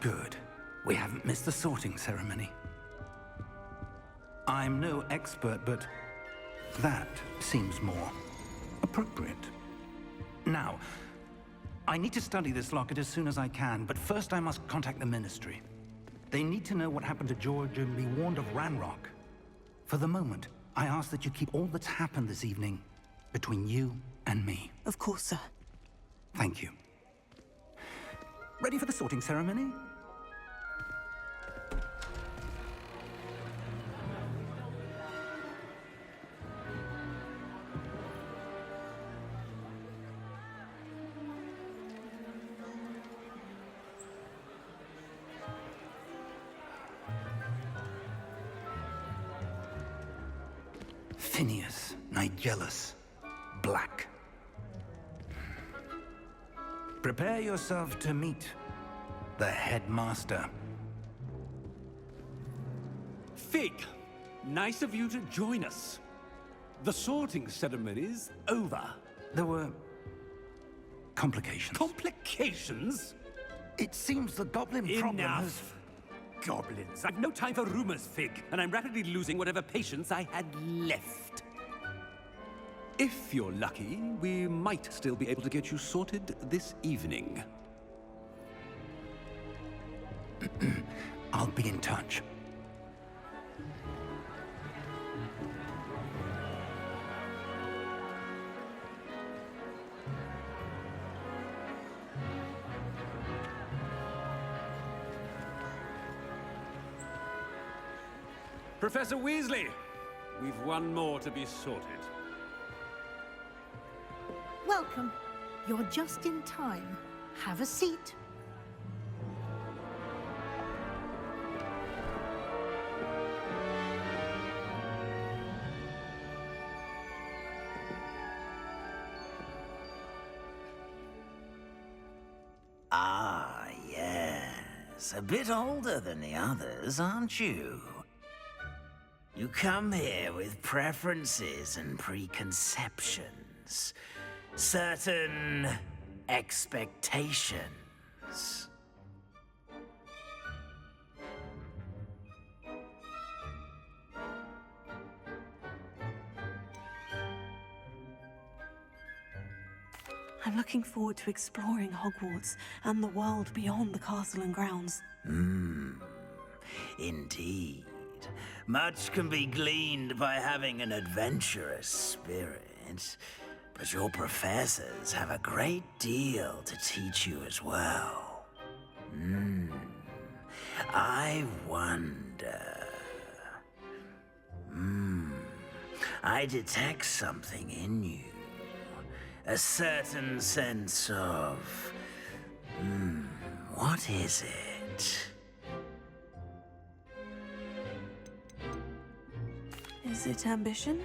Good. We haven't missed the sorting ceremony. I'm no expert, but that seems more appropriate. Now, I need to study this locket as soon as I can, but first I must contact the Ministry. They need to know what happened to George and be warned of Ranrock. For the moment, I ask that you keep all that's happened this evening between you and me. Of course, sir. Thank you. Ready for the sorting ceremony? Phineas, Nigellus, Black. Prepare yourself to meet the headmaster. Fig, nice of you to join us. The sorting ceremony's over. There were complications. Complications? It seems the goblin problem has... Enough! Goblins. I've no time for rumors, Fig, and I'm rapidly losing whatever patience I had left. If you're lucky, we might still be able to get you sorted this evening. I'll be in touch. Professor Weasley, we've one more to be sorted. Welcome. You're just in time. Have a seat. Ah, yes. A bit older than the others, aren't you? You come here with preferences and preconceptions. Certain expectations. I'm looking forward to exploring Hogwarts and the world beyond the castle and grounds. Indeed. Much can be gleaned by having an adventurous spirit, but your professors have a great deal to teach you as well. I wonder... I detect something in you. A certain sense of... what is it? Is it ambition?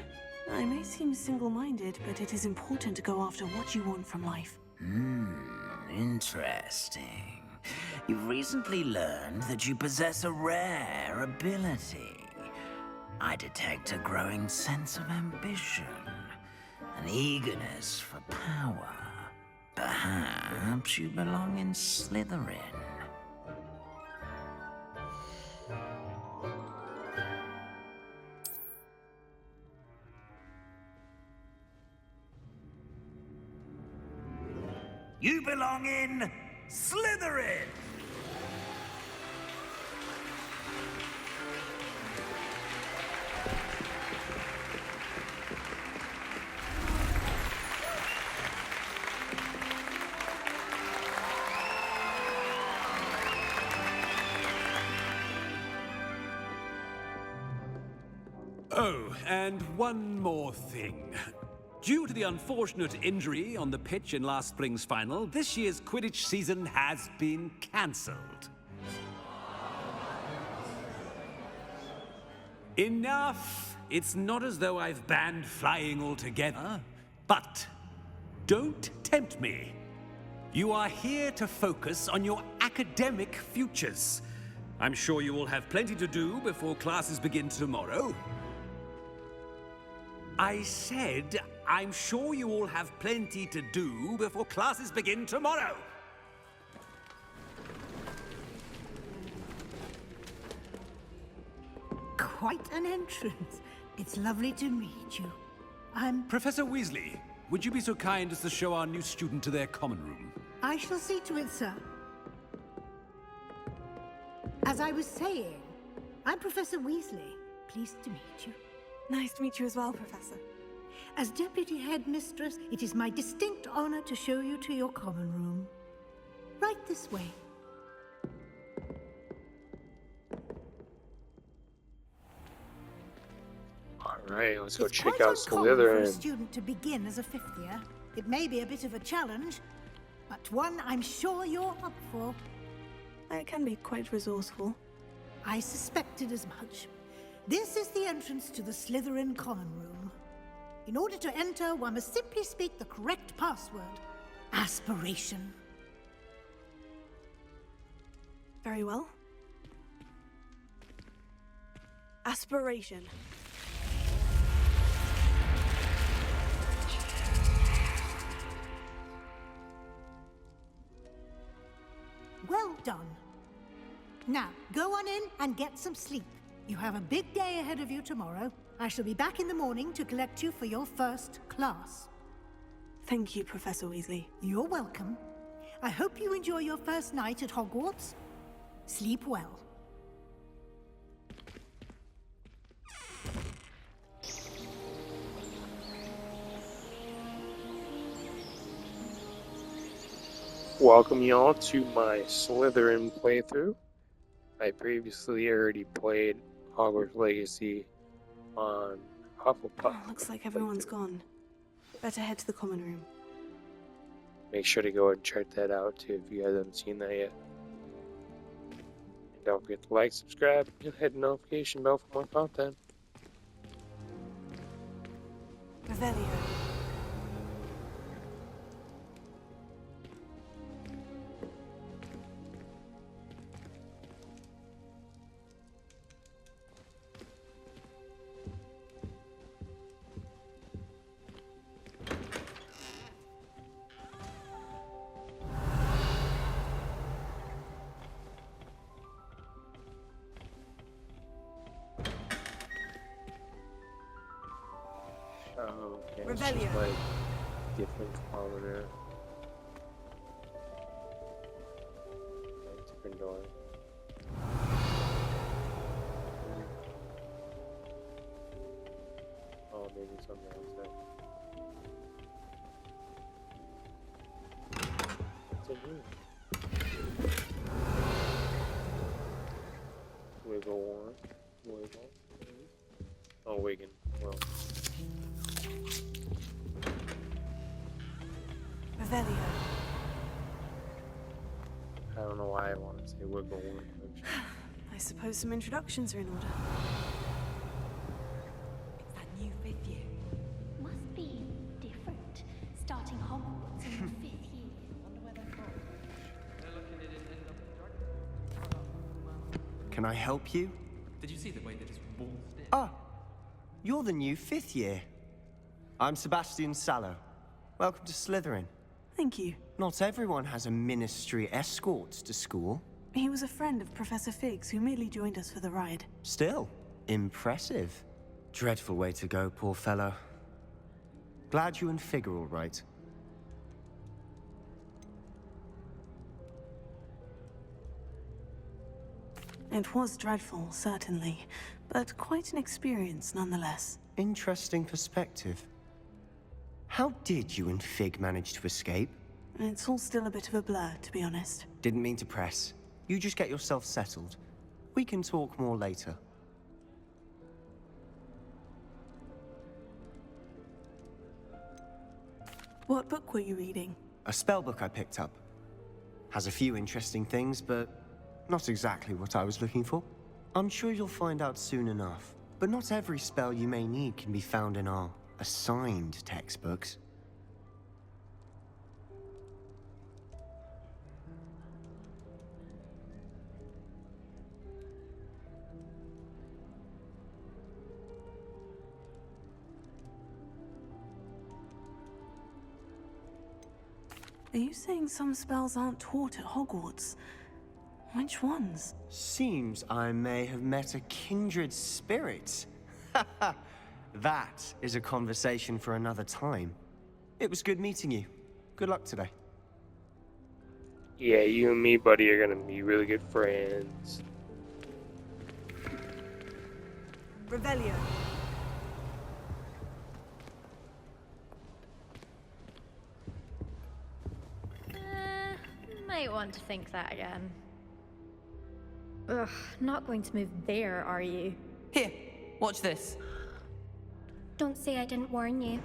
I may seem single-minded, but it is important to go after what you want from life. Interesting. You've recently learned that you possess a rare ability. I detect a growing sense of ambition, an eagerness for power. Perhaps you belong in Slytherin. You belong in Slytherin! Oh, and one more thing. Due to the unfortunate injury on the pitch in last spring's final, this year's Quidditch season has been cancelled. Enough! It's not as though I've banned flying altogether. But don't tempt me. You are here to focus on your academic futures. I'm sure you will have plenty to do before classes begin tomorrow. I said, I'm sure you all have plenty to do before classes begin tomorrow. quite an entrance. It's lovely to meet you. Professor Weasley, would you be so kind as to show our new student to their common room? I shall see to it, sir. As I was saying, I'm Professor Weasley. Pleased to meet you. Nice to meet you as well, Professor. As Deputy Headmistress, it is my distinct honor to show you to your common room. Right this way. Alright, let's go It's check quite out uncommon for a Slytherin. student to begin as a fifth year. It may be a bit of a challenge, but one I'm sure you're up for. It can be quite resourceful. I suspected as much. This is the entrance to the Slytherin common room. In order to enter, one must simply speak the correct password. Aspiration. Very well. Aspiration. Well done. Now, go on in and get some sleep. You have a big day ahead of you tomorrow. I shall be back in the morning to collect you for your first class. Thank you, Professor Weasley. You're welcome. I hope you enjoy your first night at Hogwarts. Sleep well. Welcome y'all to my Slytherin playthrough. I previously already played Hogwarts Legacy on Hufflepuff. Looks like everyone's gone. Better head to the common room. Make sure to go ahead and check that out too if you guys haven't seen that yet. And don't forget to like, subscribe, and hit the notification bell for more content. Revelio. Oh, okay. It's just Revelio. like different commoner. Different door. Oh, maybe it's on the outside. What's in here? Wiggle one. Wiggle. Oh, Wigan. Well. Revelio. I don't know why I want to say wiggle one. I suppose some introductions are in order. It's that new fifth year. Must be different. Starting Hogwarts in the fifth year. Can I help you? Did you see the way that his walls did? Ah, you're the new fifth year. I'm Sebastian Sallow. Welcome to Slytherin. Thank you. Not everyone has a ministry escort to school. He was a friend of Professor Fig's who merely joined us for the ride. Still, impressive. Dreadful way to go, poor fellow. Glad you and Fig are all right. It was dreadful, certainly, but quite an experience nonetheless. Interesting perspective. How did you and Fig manage to escape? It's all still a bit of a blur, to be honest. Didn't mean to press. You just get yourself settled. We can talk more later. What book were you reading? A spellbook I picked up. Has a few interesting things, but not exactly what I was looking for. I'm sure you'll find out soon enough. But not every spell you may need can be found in our assigned textbooks. Are you saying some spells aren't taught at Hogwarts? Which ones? Seems I may have met a kindred spirit. That is a conversation for another time. It was good meeting you. Good luck today. Yeah, you and me, buddy, are gonna be really good friends. Revelio. Might want to think that again. Ugh, not going to move there, are you? Here, watch this. Don't say I didn't warn you.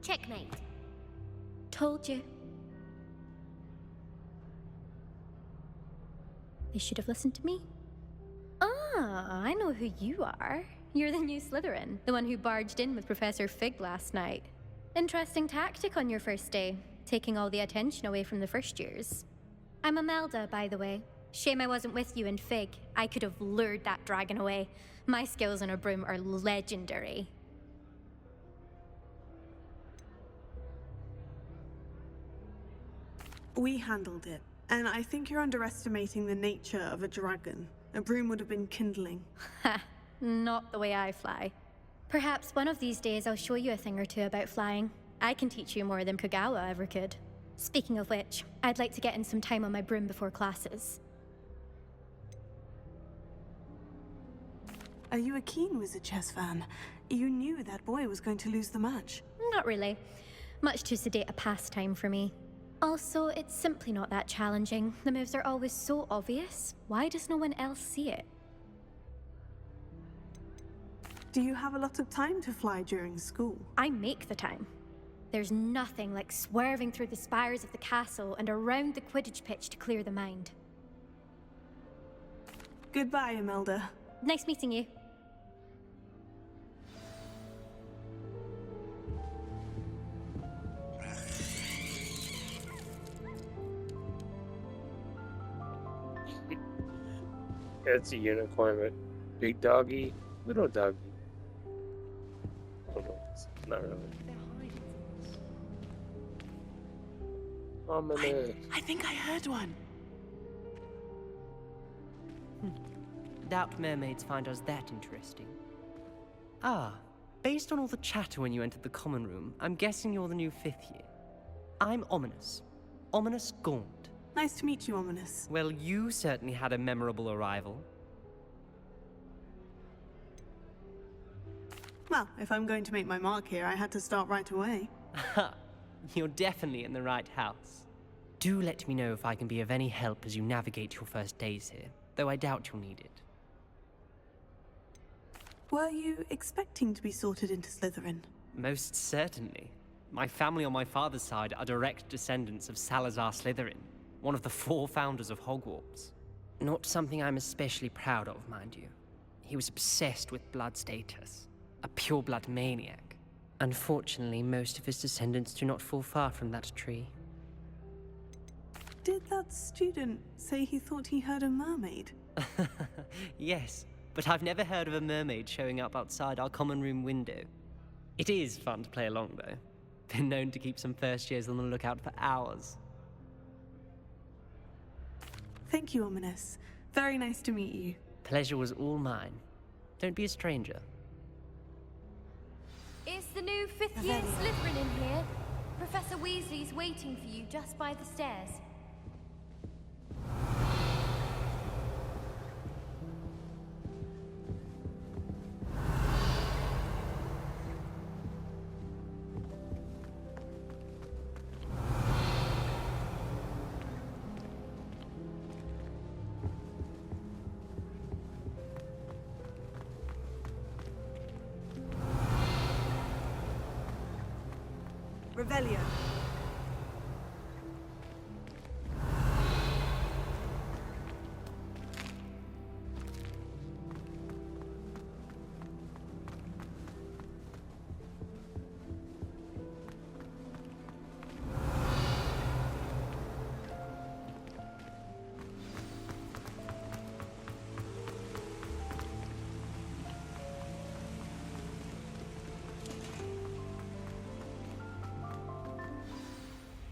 Checkmate. Told you. They should have listened to me. Ah, I know who you are. You're the new Slytherin, the one who barged in with Professor Fig last night. Interesting tactic on your first day, taking all the attention away from the first years. I'm Imelda, by the way. Shame I wasn't with you in Fig. I could have lured that dragon away. My skills on a broom are legendary. We handled it, and I think you're underestimating the nature of a dragon. A broom would have been kindling. Ha, not the way I fly. Perhaps one of these days I'll show you a thing or two about flying. I can teach you more than Kogawa ever could. Speaking of which, I'd like to get in some time on my broom before classes. Are you a keen Wizard chess fan? You knew that boy was going to lose the match. Not really. Much too sedate a pastime for me. Also, it's simply not that challenging. The moves are always so obvious. Why does no one else see it? Do you have a lot of time to fly during school? I make the time. There's nothing like swerving through the spires of the castle and around the Quidditch pitch to clear the mind. Goodbye, Imelda. Nice meeting you. It's a unicorn, but big doggy, little doggy. I don't know. It's not really. Ominous. I think I heard one. Doubt mermaids find us that interesting. Ah, based on all the chatter when you entered the common room, I'm guessing you're the new 5th year. I'm Ominous. Ominous Gaunt. Nice to meet you, Ominous. Well, you certainly had a memorable arrival. Well, if I'm going to make my mark here, I had to start right away. Ha! You're definitely in the right house. Do let me know if I can be of any help as you navigate your first days here, though I doubt you'll need it. Were you expecting to be sorted into Slytherin? Most certainly. My family on my father's side are direct descendants of Salazar Slytherin, one of the 4 founders of Hogwarts. Not something I'm especially proud of, mind you. He was obsessed with blood status, a pure-blood maniac. Unfortunately, most of his descendants do not fall far from that tree. Did that student say he thought he heard a mermaid? Yes, but I've never heard of a mermaid showing up outside our common room window. It is fun to play along, though. Been known to keep some first years on the lookout for hours. Thank you, Ominous. Very nice to meet you. Pleasure was all mine. Don't be a stranger. Is the new 5th year Slytherin in here? Professor Weasley's waiting for you just by the stairs. Revelio.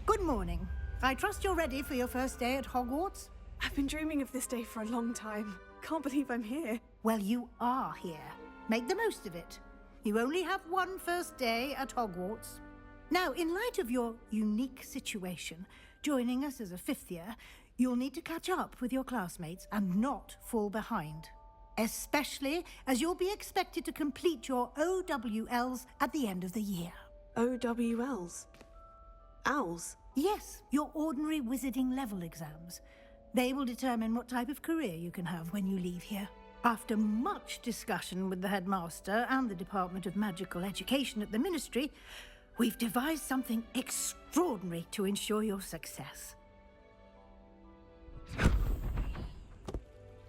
Good morning. I trust you're ready for your first day at Hogwarts? I've I've been dreaming of this day for a long time. Can't believe I'm here. Well, you are here. Make the most of it. You only have one first day at Hogwarts. Now, in light of your unique situation, joining us as a fifth year, you'll need to catch up with your classmates and not fall behind. Especially as you'll be expected to complete your OWLs at the end of the year. OWLs? Owls? Yes, your ordinary wizarding level exams. They will determine what type of career you can have when you leave here. After much discussion with the headmaster and the Department of Magical Education at the Ministry, we've devised something extraordinary to ensure your success.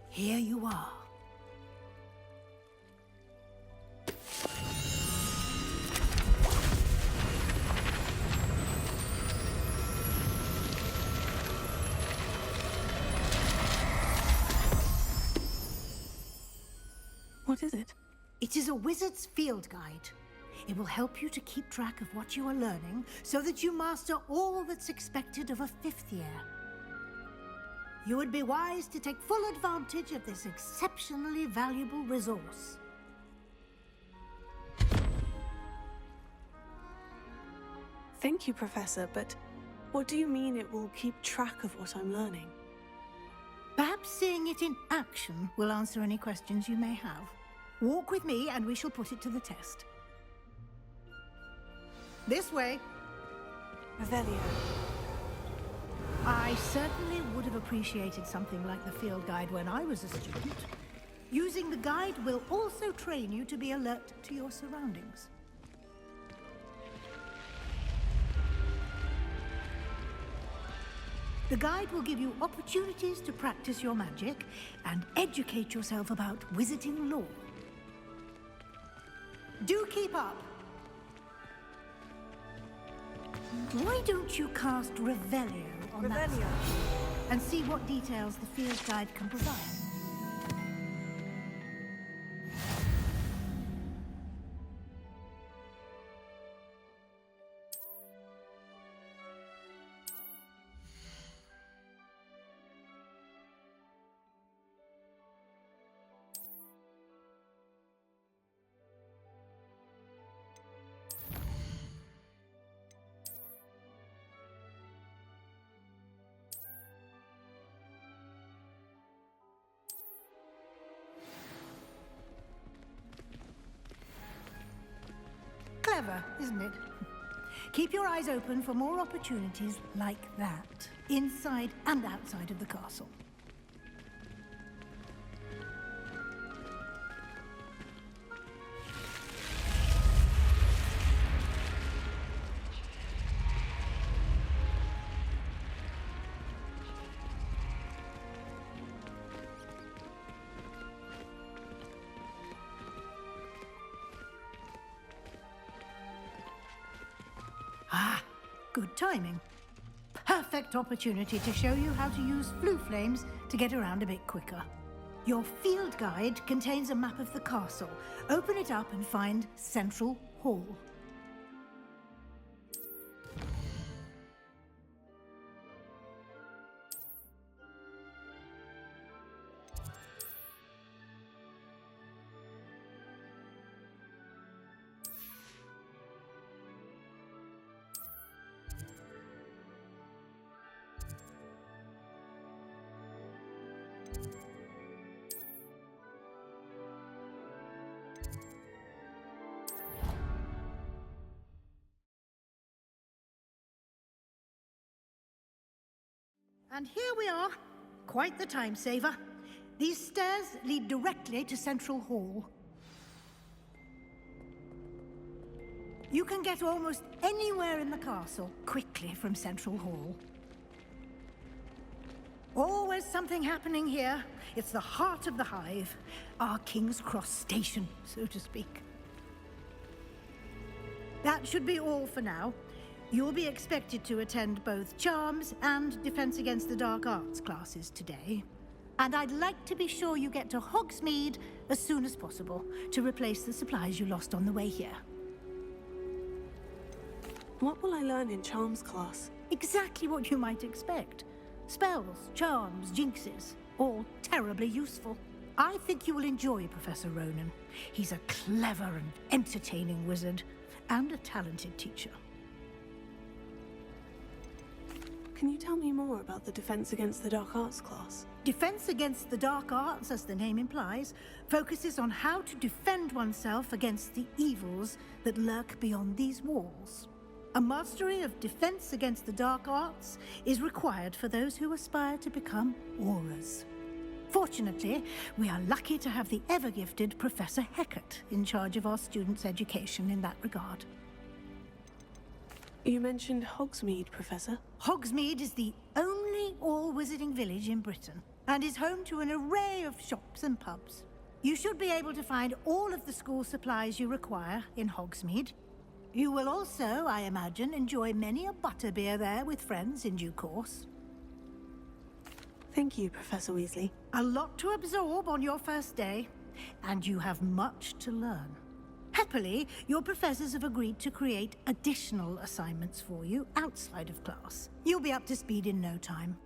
Here you are. What is it? It is a wizard's field guide. It will help you to keep track of what you are learning so that you master all that's expected of a fifth year. You would be wise to take full advantage of this exceptionally valuable resource. Thank you, Professor, but what do you mean it will keep track of what I'm learning? Perhaps seeing it in action will answer any questions you may have. Walk with me and we shall put it to the test. This way. Revelio. I certainly would have appreciated something like the field guide when I was a student. Using the guide will also train you to be alert to your surroundings. The guide will give you opportunities to practice your magic and educate yourself about wizarding lore. Do keep up. Why don't you cast Revelio on that side and see what details the field guide can provide? Clever, isn't it? Keep your eyes open for more opportunities like that, inside and outside of the castle. Ah, good timing. Perfect opportunity to show you how to use flue flames to get around a bit quicker. Your field guide contains a map of the castle. Open it up and find Central Hall. And here we are. Quite the time saver. These stairs lead directly to Central Hall. You can get almost anywhere in the castle quickly from Central Hall. Always something happening here. It's the heart of the hive. Our King's Cross station, so to speak. That should be all for now. You'll be expected to attend both Charms and Defense Against the Dark Arts classes today. And I'd like to be sure you get to Hogsmeade as soon as possible to replace the supplies you lost on the way here. What will I learn in Charms class? Exactly what you might expect. Spells, charms, jinxes, all terribly useful. I think you will enjoy Professor Ronan. He's a clever and entertaining wizard, and a talented teacher. Can you tell me more about the Defense Against the Dark Arts class? Defense Against the Dark Arts, as the name implies, focuses on how to defend oneself against the evils that lurk beyond these walls. A mastery of Defense Against the Dark Arts is required for those who aspire to become Aurors. Fortunately, we are lucky to have the ever-gifted Professor Hecat in charge of our students' education in that regard. You mentioned Hogsmeade, Professor. Hogsmeade is the only all-wizarding village in Britain, and is home to an array of shops and pubs. You should be able to find all of the school supplies you require in Hogsmeade. You will also, I imagine, enjoy many a butterbeer there with friends in due course. Thank you, Professor Weasley. A lot to absorb on your first day, and you have much to learn. Happily, your professors have agreed to create additional assignments for you outside of class. You'll be up to speed in no time.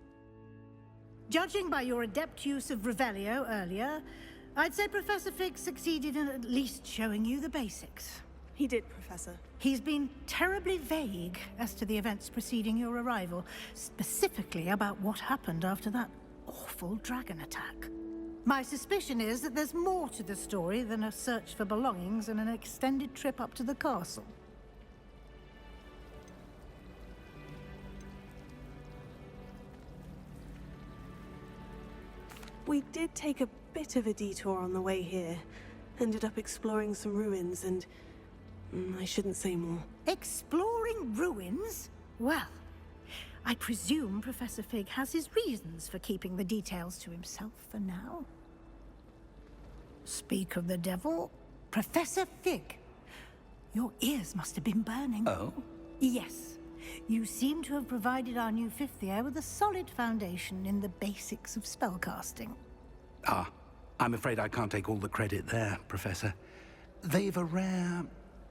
Judging by your adept use of Revelio earlier, I'd say Professor Fig succeeded in at least showing you the basics. He did, Professor. He's been terribly vague as to the events preceding your arrival, specifically about what happened after that awful dragon attack. My suspicion is that there's more to the story than a search for belongings and an extended trip up to the castle. We did take a bit of a detour on the way here. Ended up exploring some ruins and... I shouldn't say more. Exploring ruins? Well, I presume Professor Fig has his reasons for keeping the details to himself for now. Speak of the devil, Professor Fig. Your ears must have been burning. Oh? Yes. You seem to have provided our new fifth year with a solid foundation in the basics of spellcasting. Ah, I'm afraid I can't take all the credit there, Professor. They've a rare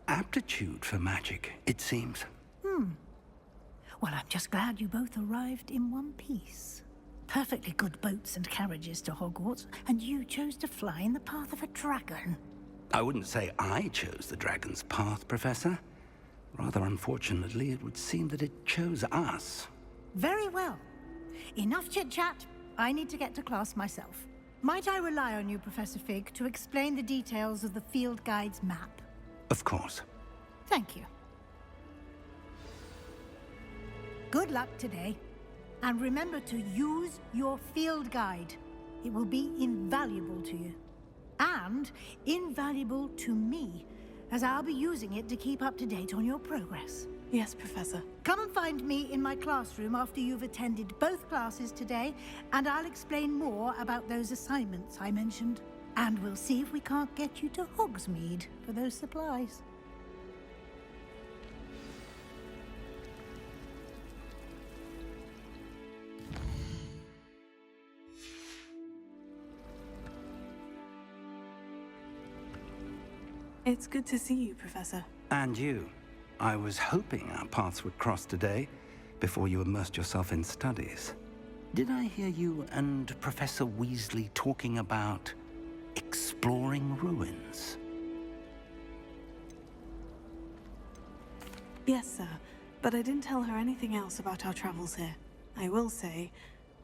aptitude for magic, it seems. Well, I'm just glad you both arrived in one piece. Perfectly good boats and carriages to Hogwarts, and you chose to fly in the path of a dragon. I wouldn't say I chose the dragon's path, Professor. Rather unfortunately, it would seem that it chose us. Very well. Enough chit-chat. I need to get to class myself. Might I rely on you, Professor Fig, to explain the details of the field guide's map? Of course. Thank you. Good luck today. And remember to use your field guide. It will be invaluable to you. And invaluable to me, as I'll be using it to keep up to date on your progress. Yes, Professor. Come and find me in my classroom after you've attended both classes today, and I'll explain more about those assignments I mentioned. And we'll see if we can't get you to Hogsmeade for those supplies. It's good to see you, Professor. And you. I was hoping our paths would cross today, before you immersed yourself in studies. Did I hear you and Professor Weasley talking about exploring ruins? Yes, sir. But I didn't tell her anything else about our travels here. I will say,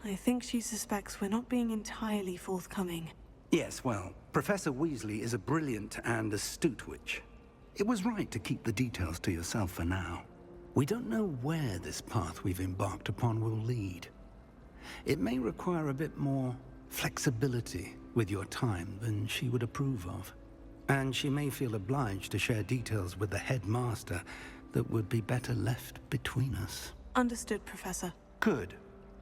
I think she suspects we're not being entirely forthcoming. Yes, well, Professor Weasley is a brilliant and astute witch. It was right to keep the details to yourself for now. We don't know where this path we've embarked upon will lead. It may require a bit more flexibility with your time than she would approve of. And she may feel obliged to share details with the headmaster that would be better left between us. Understood, Professor. Good.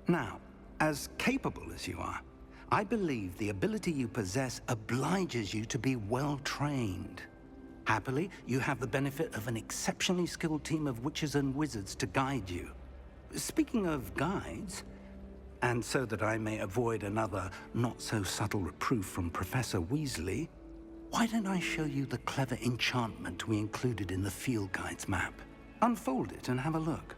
Now, as capable as you are, I believe the ability you possess obliges you to be well-trained. Happily, you have the benefit of an exceptionally skilled team of witches and wizards to guide you. Speaking of guides, and so that I may avoid another not-so-subtle reproof from Professor Weasley, why don't I show you the clever enchantment we included in the field guide's map? Unfold it and have a look.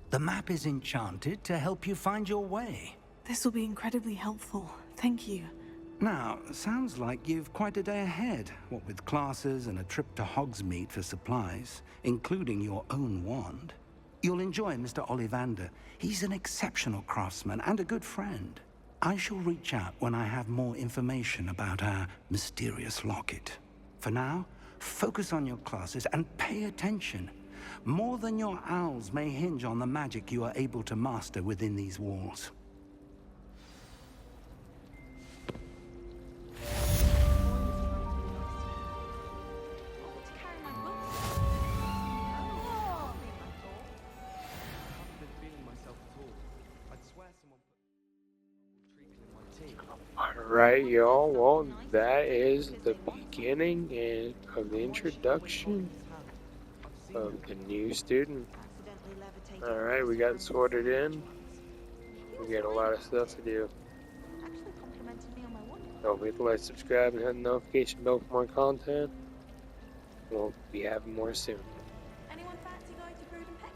The map is enchanted to help you find your way. This will be incredibly helpful. Thank you. Now, sounds like you've quite a day ahead, what with classes and a trip to Hogsmeade for supplies, including your own wand. You'll enjoy Mr. Ollivander. He's an exceptional craftsman and a good friend. I shall reach out when I have more information about our mysterious locket. For now, focus on your classes and pay attention. More than your owls may hinge on the magic you are able to master within these walls. Alright, y'all. Well, that is the beginning of the introduction of the new student. Alright, we got sorted in. We got a lot of stuff to do. Don't forget to like, subscribe, and hit the notification bell for more content. We'll be having more soon. Anyone fancy going to Brood and Pet